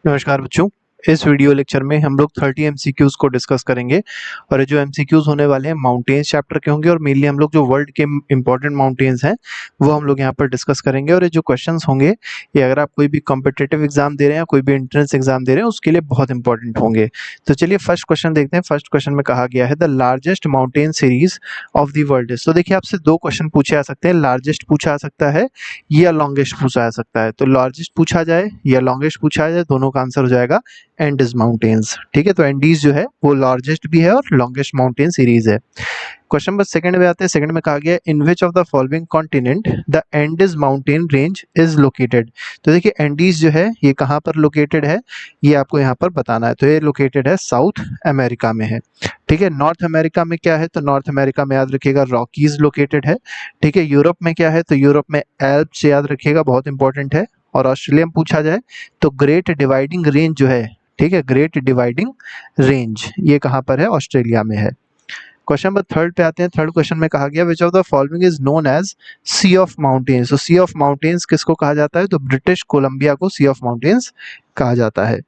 नमस्कार बच्चों। इस वीडियो लेक्चर में हम लोग 30 एमसीक्यूज को डिस्कस करेंगे और ये जो एमसीक्यूज होने वाले हैं माउंटेन्स चैप्टर के होंगे और मेनली हम लोग जो वर्ल्ड के इंपॉर्टेंट माउंटेन्स हैं वो हम लोग यहाँ पर डिस्कस करेंगे। और ये जो क्वेश्चंस होंगे ये अगर आप कोई भी कॉम्पिटिटिव एग्जाम दे रहे हैं या कोई भी एंट्रेंस एग्जाम दे रहे हैं उसके लिए बहुत इंपॉर्टेंट होंगे। तो चलिए फर्स्ट क्वेश्चन देखते हैं। फर्स्ट क्वेश्चन में कहा गया है the largest mountain series of the world is. तो देखिए आपसे दो क्वेश्चन पूछे जा सकते हैं, लार्जेस्ट पूछा जा सकता है या लॉन्गेस्ट पूछा जा सकता है। तो लार्जेस्ट पूछा जाए या लॉन्गेस्ट पूछा जाए दोनों का आंसर हो जाएगा एंडीज माउंटेन्स। ठीक है, तो एंडीज जो है वो लार्जेस्ट भी है और लॉन्गेस्ट माउंटेन सीरीज है। क्वेश्चन नंबर सेकंड में आते हैं। सेकंड में कहा गया है in which of the following continent the Andes mountain range is located. तो देखिए एंडीज जो है ये कहाँ पर लोकेटेड है ये आपको यहाँ पर बताना है। तो ये लोकेटेड है साउथ अमेरिका में है। ठीक है, नॉर्थ अमेरिका में क्या है तो नॉर्थ अमेरिका में याद रखिएगा रॉकीज लोकेटेड है। ठीक है, यूरोप में क्या है तो यूरोप में एल्प्स याद रखिएगा, बहुत इंपॉर्टेंट है। और ऑस्ट्रेलिया में पूछा जाए तो ग्रेट डिवाइडिंग रेंज जो है, ठीक है, ग्रेट डिवाइडिंग रेंज ये कहाँ पर है, ऑस्ट्रेलिया में है। क्वेश्चन नंबर थर्ड पे आते हैं। थर्ड क्वेश्चन में कहा गया which of the following is known as sea of mountains. तो सी ऑफ माउंटेन्स किसको कहा जाता है तो ब्रिटिश कोलंबिया को सी ऑफ माउंटेन्स कहा जाता है।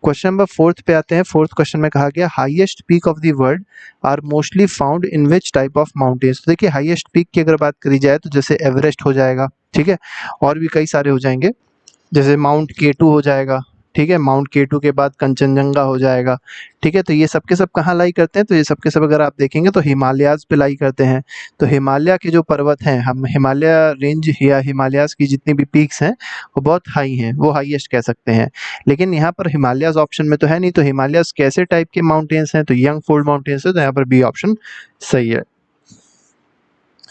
क्वेश्चन नंबर फोर्थ पे आते हैं। फोर्थ क्वेश्चन में कहा गया highest peak of the world are mostly found in which type of mountains. तो देखिए हाईएस्ट पीक की अगर बात करी जाए तो जैसे एवरेस्ट हो जाएगा, ठीक है, और भी कई सारे हो जाएंगे, जैसे माउंट केटू हो जाएगा। ठीक है, माउंट केटू के बाद कंचनजंगा हो जाएगा। ठीक है, तो ये सब के सब कहाँ लाई करते हैं तो ये सब के सब अगर आप देखेंगे तो हिमालयाज पे लाई करते हैं। तो हिमालय के जो पर्वत हैं, हम हिमालय रेंज या हिमालयाज की जितनी भी पीक्स हैं वो बहुत हाई हैं, वो हाईएस्ट कह सकते हैं। लेकिन यहाँ पर हिमालयाज ऑप्शन में तो है नहीं, तो हिमालयाज कैसे टाइप के माउंटेन्स हैं तो यंग फोल्ड माउंटेन्स है, तो यहाँ पर बी ऑप्शन सही है।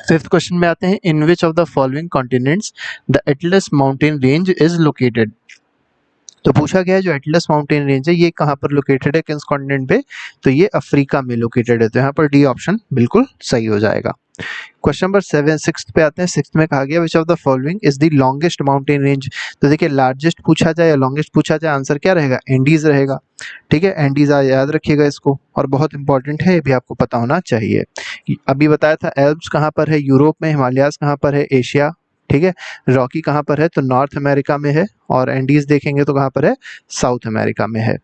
फिफ्थ क्वेश्चन में आते हैं in which of the following continents the Atlas mountain range is located. तो पूछा गया है जो एटलस माउंटेन रेंज है ये कहाँ पर लोकेटेड है, किस कॉन्टिनेंट पे, तो ये अफ्रीका में लोकेटेड है। तो यहाँ पर डी ऑप्शन बिल्कुल सही हो जाएगा। क्वेश्चन नंबर सेवन सिक्स्थ पे आते हैं। सिक्स्थ में कहा गया which of the following is the longest mountain range. तो देखिए लार्जेस्ट पूछा जाए या लॉन्गेस्ट पूछा जाए आंसर क्या रहेगा, एंडीज रहेगा। ठीक है, एंडीज याद रखिएगा इसको, और बहुत इंपॉर्टेंट है, ये भी आपको पता होना चाहिए। अभी बताया था एल्प्स कहाँ पर है, यूरोप में, हिमालयाज कहाँ पर है, एशिया। ठीक है, रॉकी कहाँ पर है तो नॉर्थ अमेरिका में है, और एंडीज देखेंगे तो कहाँ पर है, साउथ अमेरिका में है।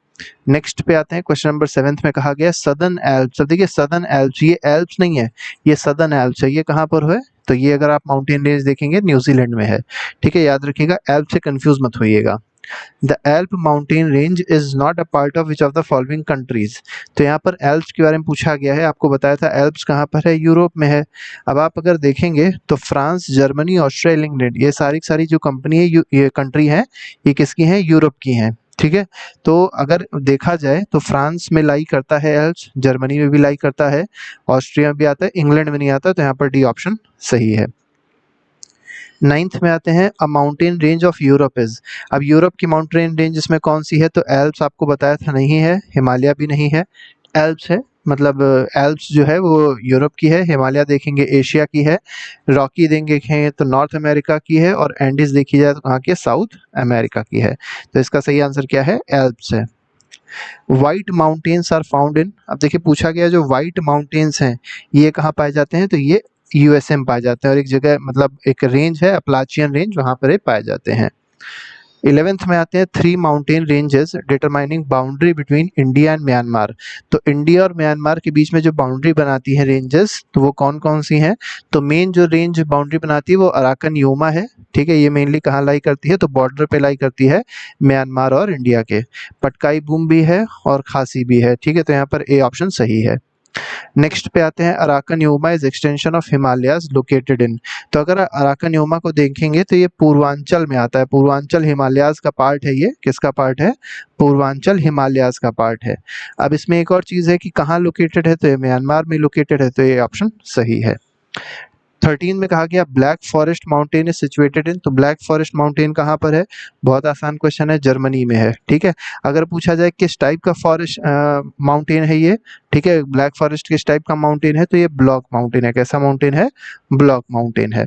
नेक्स्ट पे आते हैं। क्वेश्चन नंबर सेवेंथ में कहा गया सदर्न एल्प्स। अब देखिए सदर्न एल्प्स, ये एल्प्स नहीं है, ये सदर्न एल्प्स है। ये कहाँ पर है तो ये अगर आप माउंटेन रेंज देखेंगे न्यूजीलैंड में है। ठीक है, याद रखिएगा, एल्प से कंफ्यूज मत होइएगा। The Alp mountain range is not a part of which of the following countries. तो यहाँ पर एल्प्स के बारे में पूछा गया है, आपको बताया था एल्प्स कहाँ पर है, यूरोप में है। अब आप अगर देखेंगे तो फ्रांस, जर्मनी, ऑस्ट्रेलिया, इंग्लैंड, ये सारी की सारी जो कंपनी है, ये कंट्री है, ये किसकी हैं, यूरोप की हैं। ठीक है, तो अगर देखा जाए तो फ्रांस में लाई करता है एल्प्स, जर्मनी में भी लाई करता है, ऑस्ट्रिया में भी आता है, इंग्लैंड में नहीं आता, तो यहाँ पर डी ऑप्शन सही है। नाइन्थ में आते हैं अ mountain range of Europe is. अब यूरोप की माउंटेन रेंज इसमें कौन सी है तो एल्प्स आपको बताया था नहीं है, हिमालय भी नहीं है, एल्प्स है। मतलब एल्प्स जो है वो यूरोप की है, हिमालय देखेंगे एशिया की है, रॉकी देखेंगे तो नॉर्थ अमेरिका की है, और एंडीज देखी जाए तो कहाँ की है, साउथ अमेरिका की है। तो इसका सही आंसर क्या है, एल्प्स है। White mountains are found in. अब देखिए पूछा गया जो व्हाइट माउंटेन्स हैं ये कहाँ पाए जाते हैं तो ये यूएसए में पाए जाते हैं, और एक जगह मतलब एक रेंज है अपलाचियन रेंज, वहां पर ये पाए जाते हैं। 11th में आते हैं three mountain ranges determining boundary between India and Myanmar. तो इंडिया और म्यांमार के बीच में जो बाउंड्री बनाती है रेंजेस, तो वो कौन कौन सी हैं तो मेन जो रेंज बाउंड्री बनाती है वो अराकन योमा है। ठीक है, ये मेनली कहाँ लाई करती है तो बॉर्डर पे लाई करती है म्यांमार और इंडिया के। पटकाई बूम भी है और खासी भी है। ठीक है, तो यहाँ पर ए ऑप्शन सही है। नेक्स्ट पे आते हैं Arakan Yoma is extension of Himalayas located in. तो अगर अराकन योमा को देखेंगे तो ये पूर्वांचल में आता है, पूर्वांचल हिमालयाज का पार्ट है। ये किसका पार्ट है, पूर्वांचल हिमालयाज का पार्ट है। अब इसमें एक और चीज है कि कहाँ लोकेटेड है तो ये म्यांमार में लोकेटेड है, तो ये ऑप्शन सही है। 13 में कहा गया black forest mountain is situated in. तो ब्लैक फॉरेस्ट माउंटेन कहाँ पर है, बहुत आसान क्वेश्चन है, जर्मनी में है। ठीक है, अगर पूछा जाए किस टाइप का फॉरेस्ट माउंटेन है ये, ठीक है, ब्लैक फॉरेस्ट किस टाइप का माउंटेन है तो ये ब्लॉक माउंटेन है। कैसा माउंटेन है, ब्लॉक माउंटेन है।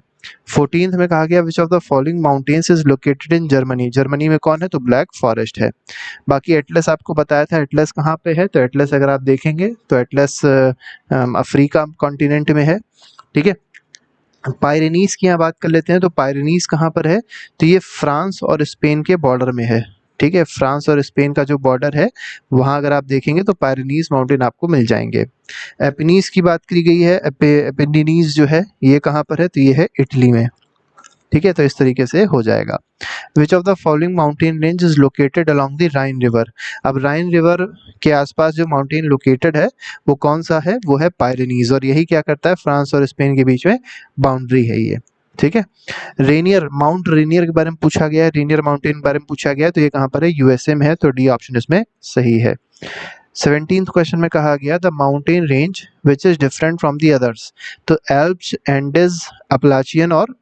14th में कहा गया which of the following mountains is located in Germany. Germany में कौन है तो ब्लैक फॉरेस्ट है। बाकी एटलस आपको बताया था, एटलस कहाँ पे है तो एटलस अगर आप देखेंगे तो एटलस अफ्रीका कॉन्टिनेंट में है। ठीक है, पायरेनीज की यहाँ बात कर लेते हैं। तो पायरेनीज कहाँ पर है तो ये फ्रांस और स्पेन के बॉर्डर में है। ठीक है, फ्रांस और स्पेन का जो बॉर्डर है वहाँ अगर आप देखेंगे तो पायरेनीज माउंटेन आपको मिल जाएंगे। एपिनीज की बात करी गई है, एपिनीज जो है ये कहाँ पर है, तो ये है इटली में। ठीक है, तो इस तरीके से हो जाएगा। विच of the following mountain range is located along the Ryan river. अब राइन रिवर के आसपास जो माउंटेन लोकेटेड है वो कौन सा है, वो है पायरेनीज, और यही क्या करता है, फ्रांस और स्पेन के बीच में बाउंड्री है ये। ठीक है, रेनियर, माउंट रेनियर के बारे में पूछा गया है, रेनियर माउंटेन के बारे में पूछा गया है, तो ये कहाँ पर है, यूएसए में है, तो डी ऑप्शन इसमें सही है। 17th क्वेश्चन में कहा गया the mountain range which is different from the others. तो एल्प्स, एंडेज, अपलाचियन और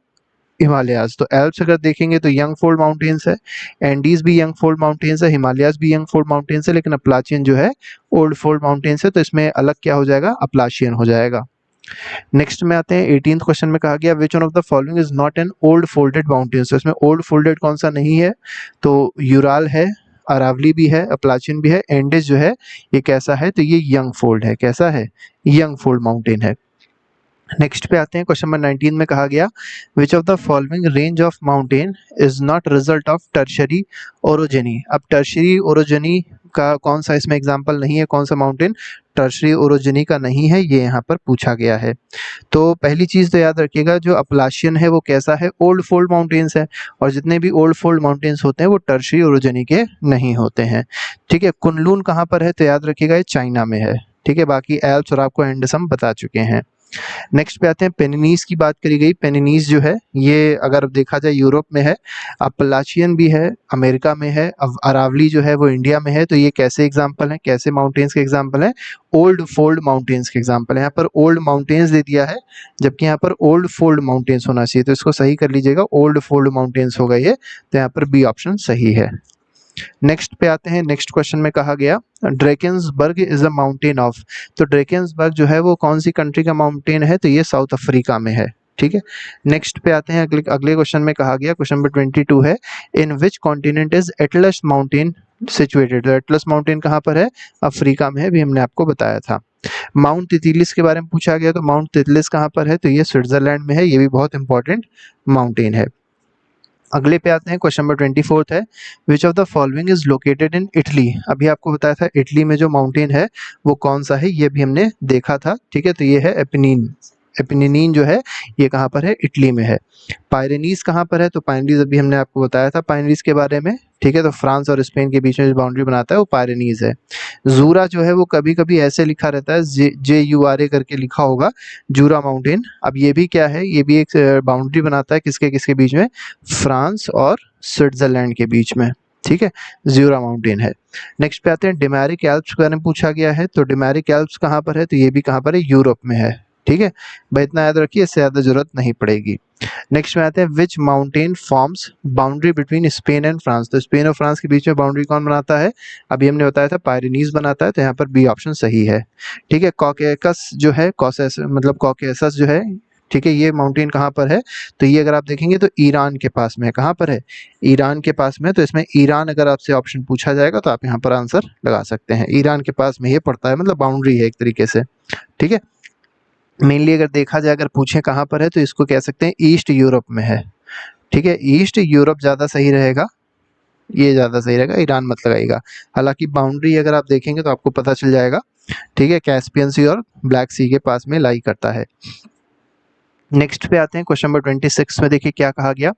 हिमालयाज। तो एल्प्स अगर देखेंगे तो यंग फोल्ड माउंटेन्स है, एंडीज भी यंग फोल्ड माउंटेन्स है, हिमालयाज भी यंग फोल्ड माउंटेन्स है, लेकिन अपलाचियन जो है ओल्ड फोल्ड माउंटेन्स है, तो इसमें अलग क्या हो जाएगा, अपलाचियन हो जाएगा। नेक्स्ट में आते हैं 18th क्वेश्चन में कहा गया which one of the following is not an old folded mountains. तो इसमें ओल्ड फोल्डेड कौन सा नहीं है, तो यूराल है, अरावली भी है, अपलाचियन भी है, एंडेज जो है ये कैसा है, तो ये यंग फोल्ड है, कैसा है, यंग फोल्ड माउंटेन है। नेक्स्ट पे आते हैं, क्वेश्चन नंबर 19 में कहा गया which of the following range of mountain is not result of tertiary orogeny. अब टर्शरी ओरोजेनी का कौन सा इसमें एग्जांपल नहीं है, कौन सा माउंटेन टर्शरी ओरोजेनी का नहीं है, ये यहाँ पर पूछा गया है। तो पहली चीज़ तो याद रखिएगा, जो अपलाशियन है वो कैसा है, ओल्ड फोल्ड माउंटेन्स है, और जितने भी ओल्ड फोल्ड माउंटेन्स होते हैं वो टर्शरी ओरोजेनी के नहीं होते हैं। ठीक है, कुनलून कहाँ पर है, तो याद रखिएगा ये चाइना में है। ठीक है, बाकी एल्प्स और आपको एंडेस हम बता चुके हैं। नेक्स्ट पे आते हैं, पेनिनीज की बात करी गई। पेनिनीज जो है ये अगर देखा जाए यूरोप में है, अपलाचियन भी है अमेरिका में है, अब अरावली जो है वो इंडिया में है। तो ये कैसे एग्जांपल हैं, कैसे माउंटेन्स के एग्जांपल हैं, ओल्ड फोल्ड माउंटेन्स के एग्जांपल है। यहाँ पर ओल्ड माउंटेन्स दे दिया है, जबकि यहाँ पर ओल्ड फोल्ड माउंटेन्स होना चाहिए, तो इसको सही कर लीजिएगा, ओल्ड फोल्ड माउंटेन्स होगा ये, तो यहाँ पर बी ऑप्शन सही है। नेक्स्ट पे आते हैं, नेक्स्ट क्वेश्चन में कहा गया Drakensberg is a mountain of. तो ड्रैकेंसबर्ग जो है वो कौन सी कंट्री का माउंटेन है, तो ये साउथ अफ्रीका में है। ठीक है, नेक्स्ट पे आते हैं, अगले क्वेश्चन में कहा गया, क्वेश्चन नंबर 22 है in which continent is Atlas mountain situated. तो एटलस माउंटेन कहाँ पर है, अफ्रीका में है, भी हमने आपको बताया था। माउंट तितलिस के बारे में पूछा गया, तो माउंट तितलिस कहाँ पर है, तो ये स्विट्जरलैंड में है, ये भी बहुत इंपॉर्टेंट माउंटेन है। अगले पे आते हैं, क्वेश्चन नंबर 24 है विच of the following is located in Italy. अभी आपको बताया था इटली में जो माउंटेन है वो कौन सा है, ये भी हमने देखा था। ठीक है, तो ये है एपिनीन, एपिनिन जो है ये कहाँ पर है, इटली में है। पायरेनीज कहाँ पर है, तो पायरेनीज अभी हमने आपको बताया था पायरेनीज के बारे में। ठीक है, तो फ्रांस और स्पेन के बीच में जो बाउंड्री बनाता है वो पायरेनीज है। जूरा जो है वो कभी कभी ऐसे लिखा रहता है, JURA करके लिखा होगा, जूरा माउंटेन। अब ये भी क्या है, ये भी एक बाउंड्री बनाता है किसके किसके बीच में, फ्रांस और स्विट्जरलैंड के बीच में। ठीक है, ज्यूरा माउंटेन है। नेक्स्ट पे आते हैं, डिमेरिक एल्प्स के बारे में पूछा गया है, तो डिमेरिक एल्प्स कहाँ पर है, तो ये भी कहाँ पर है, यूरोप में है। ठीक है भाई, इतना याद रखिए, इससे ज़्यादा जरूरत नहीं पड़ेगी। नेक्स्ट में आते हैं, which mountain forms boundary between Spain and France. तो स्पेन और फ्रांस के बीच में बाउंड्री कौन बनाता है, अभी हमने बताया था पायरेनीज बनाता है, तो यहाँ पर बी ऑप्शन सही है। ठीक है, कॉकेकस जो है, कॉसेस मतलब कॉकेसस जो है, ठीक है, ये माउंटेन कहाँ पर है, तो ये अगर आप देखेंगे तो ईरान के पास में है। कहाँ पर है, ईरान के पास में। तो इसमें ईरान अगर आपसे ऑप्शन पूछा जाएगा तो आप यहाँ पर आंसर लगा सकते हैं, ईरान के पास में ये पड़ता है, मतलब बाउंड्री है एक तरीके से। ठीक है, मेनली अगर देखा जाए, अगर पूछे कहाँ पर है, तो इसको कह सकते हैं ईस्ट यूरोप में है। ठीक है, ईस्ट यूरोप ज़्यादा सही रहेगा, ये ज़्यादा सही रहेगा, ईरान मत लगाइएगा। हालांकि बाउंड्री अगर आप देखेंगे तो आपको पता चल जाएगा। ठीक है, कैस्पियन सी और ब्लैक सी के पास में लाई करता है। नेक्स्ट पे आते हैं, क्वेश्चन नंबर 26 में देखिए क्या कहा गया,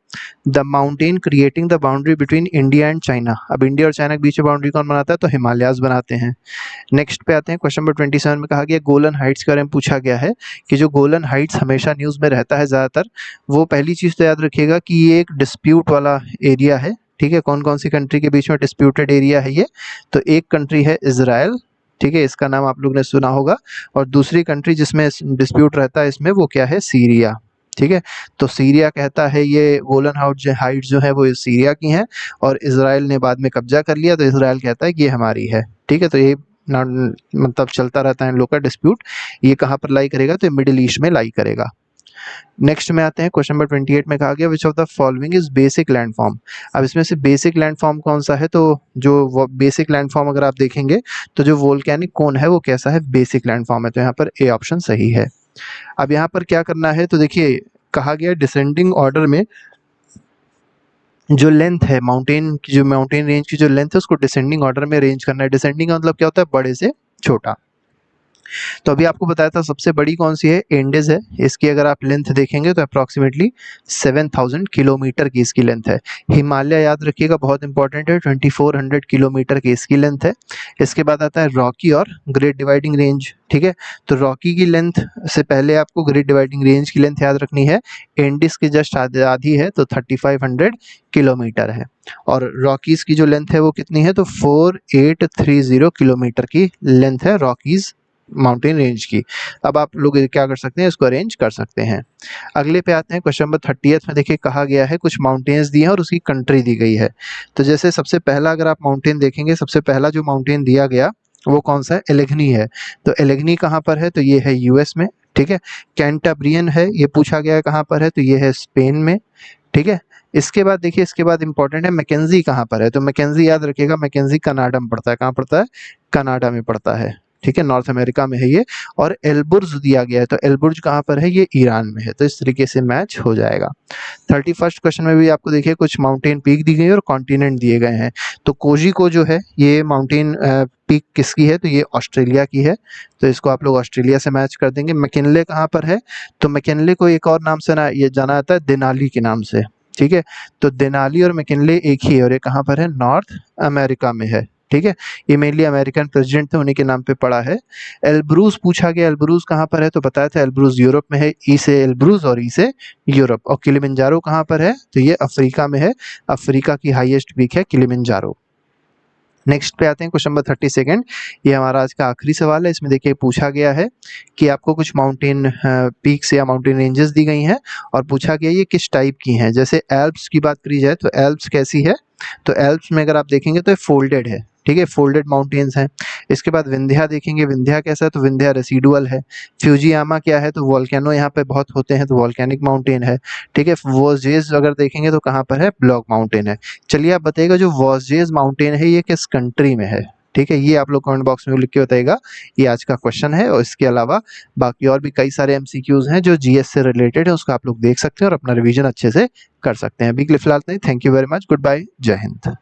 the mountain creating the boundary between India and China. अब इंडिया और चाइना के बीच में बाउंड्री कौन बनाता है, तो हिमालयाज बनाते हैं। नेक्स्ट पे आते हैं, क्वेश्चन नंबर 27 में कहा गया, गोलन हाइट्स के बारे में पूछा गया है कि जो गोलन हाइट्स हमेशा न्यूज़ में रहता है ज़्यादातर, वो पहली चीज़ तो याद रखिएगा कि ये एक डिस्प्यूट वाला एरिया है। ठीक है, कौन कौन सी कंट्री के बीच में डिस्प्यूटेड एरिया है ये, तो एक कंट्री है इजराइल, ठीक है, इसका नाम आप लोग ने सुना होगा, और दूसरी कंट्री जिसमें डिस्प्यूट रहता है इसमें, वो क्या है, सीरिया। ठीक है, तो सीरिया कहता है ये गोलन हाइट्स जो है वो सीरिया की हैं, और इजराइल ने बाद में कब्जा कर लिया, तो इजराइल कहता है कि ये हमारी है। ठीक है, तो ये मतलब चलता रहता है इन लोग का डिस्प्यूट। ये कहाँ पर लाई करेगा, तो मिडिल ईस्ट में लाई करेगा। नेक्स्ट में आते हैं, क्वेश्चन नंबर 28 में कहा गया, which of the following is basic landform. अब इसमें से बेसिक लैंडफॉर्म कौन सा है, तो जो बेसिक लैंडफॉर्म अगर आप देखेंगे तो जो वोल्केनिक कोन है वो कैसा है, बेसिक लैंडफॉर्म है, तो यहाँ पर ए ऑप्शन सही है। अब यहाँ पर क्या करना है, तो देखिए कहा गया डिसेंडिंग ऑर्डर में जो लेंथ है माउंटेन की, जो माउंटेन रेंज की जो लेंथ है उसको डिसेंडिंग ऑर्डर में अरेंज करना है। डिसेंडिंग का मतलब क्या होता है, बड़े से छोटा। तो अभी आपको बताया था सबसे बड़ी कौन सी है, एंडेज है। इसकी अगर आप लेंथ देखेंगे तो अप्रॉक्सीमेटली 7000 किलोमीटर की इसकी लेंथ है। हिमालय याद रखिएगा बहुत इंपॉर्टेंट है, 2400 किलोमीटर की इसकी लेंथ है। इसके बाद आता है रॉकी और ग्रेट डिवाइडिंग रेंज, ठीक है। तो रॉकी की लेंथ से पहले आपको ग्रेट डिवाइडिंग रेंज की लेंथ याद रखनी है। एंडिस की जस्ट आधी है तो 3500 किलोमीटर है। और रॉकीज की जो लेंथ है वो कितनी है, तो 4830 किलोमीटर की लेंथ है रॉकीज माउंटेन रेंज की। अब आप लोग क्या कर सकते हैं, इसको अरेंज कर सकते हैं। अगले पे आते हैं, क्वेश्चन नंबर 30 में देखिए कहा गया है कुछ माउंटेन्स दिए हैं और उसकी कंट्री दी गई है। तो जैसे सबसे पहला अगर आप माउंटेन देखेंगे, सबसे पहला जो माउंटेन दिया गया वो कौन सा है, एलेग्नी है। तो एलेग्नी कहाँ पर है, तो ये है यूएस में, ठीक है। कैंटाब्रियन है, ये पूछा गया है कहाँ पर है, तो ये है स्पेन में, ठीक है। इसके बाद देखिए, इसके बाद इंपॉर्टेंट है मैकेंजी कहाँ पर है, तो मैकेंजी याद रखिएगा, मैकेंजी कनाडा में पड़ता है। कहाँ पड़ता है, कनाडा में पड़ता है, ठीक है, नॉर्थ अमेरिका में है ये। और एल्बुर्ज दिया गया है, तो एल्बुर्ज कहाँ पर है, ये ईरान में है। तो इस तरीके से मैच हो जाएगा। 31st क्वेश्चन में भी आपको देखिए कुछ माउंटेन पीक दी गई है और कॉन्टिनेंट दिए गए हैं। तो कोजिको जो है ये माउंटेन पीक किसकी है, तो ये ऑस्ट्रेलिया की है। तो इसको आप लोग ऑस्ट्रेलिया से मैच कर देंगे। मैकिनले कहाँ पर है, तो मैकिनले को एक और नाम से ना ये जाना जाता है, देनाली के नाम से, ठीक है। तो देनाली और मैकिनले एक ही है और ये कहाँ पर है, नॉर्थ अमेरिका में है, ठीक है। ये मेनली अमेरिकन प्रेसिडेंट थे, उन्हीं के नाम पे पड़ा है। एल्ब्रूज पूछा गया, एल्ब्रूज कहाँ पर है, तो बताया था एल्ब्रूज यूरोप में है, ई से एल्ब्रूज और ई से यूरोप। और किलिमंजारो कहाँ पर है, तो ये अफ्रीका में है। अफ्रीका की हाईएस्ट पीक है किलिमंजारो। नेक्स्ट पे आते हैं, क्वेश्चन नंबर 32। ये हमारा आज का आखिरी सवाल है। इसमें देखिए पूछा गया है कि आपको कुछ माउंटेन पीक्स या माउंटेन रेंजेस दी गई हैं और पूछा गया ये किस टाइप की हैं। जैसे एल्प्स की बात करी जाए तो एल्प्स कैसी है, तो एल्प्स में अगर आप देखेंगे तो ये फोल्डेड है, ठीक है, फोल्डेड माउंटेन्स हैं। इसके बाद विंध्या देखेंगे, विंध्या कैसा है, तो विंध्या रेसिडुअल है। फ्यूजियामा क्या है, तो वोल्केनो यहाँ पे बहुत होते हैं, तो वोल्केनिक माउंटेन है, ठीक है। वोजेस अगर देखेंगे तो कहाँ पर है, ब्लॉक माउंटेन है। चलिए आप बताइएगा जो वोजेस माउंटेन है ये किस कंट्री में है, ठीक है। ये आप लोग कमेंट बॉक्स में लिख के बताइएगा। ये आज का क्वेश्चन है और इसके अलावा बाकी और भी कई सारे एमसीक्यूज हैं जो जीएस से रिलेटेड है, उसको आप लोग देख सकते हैं और अपना रिवीजन अच्छे से कर सकते हैं। अभी के लिए फिलहाल नहीं, thank you very much, good bye, जय हिंद।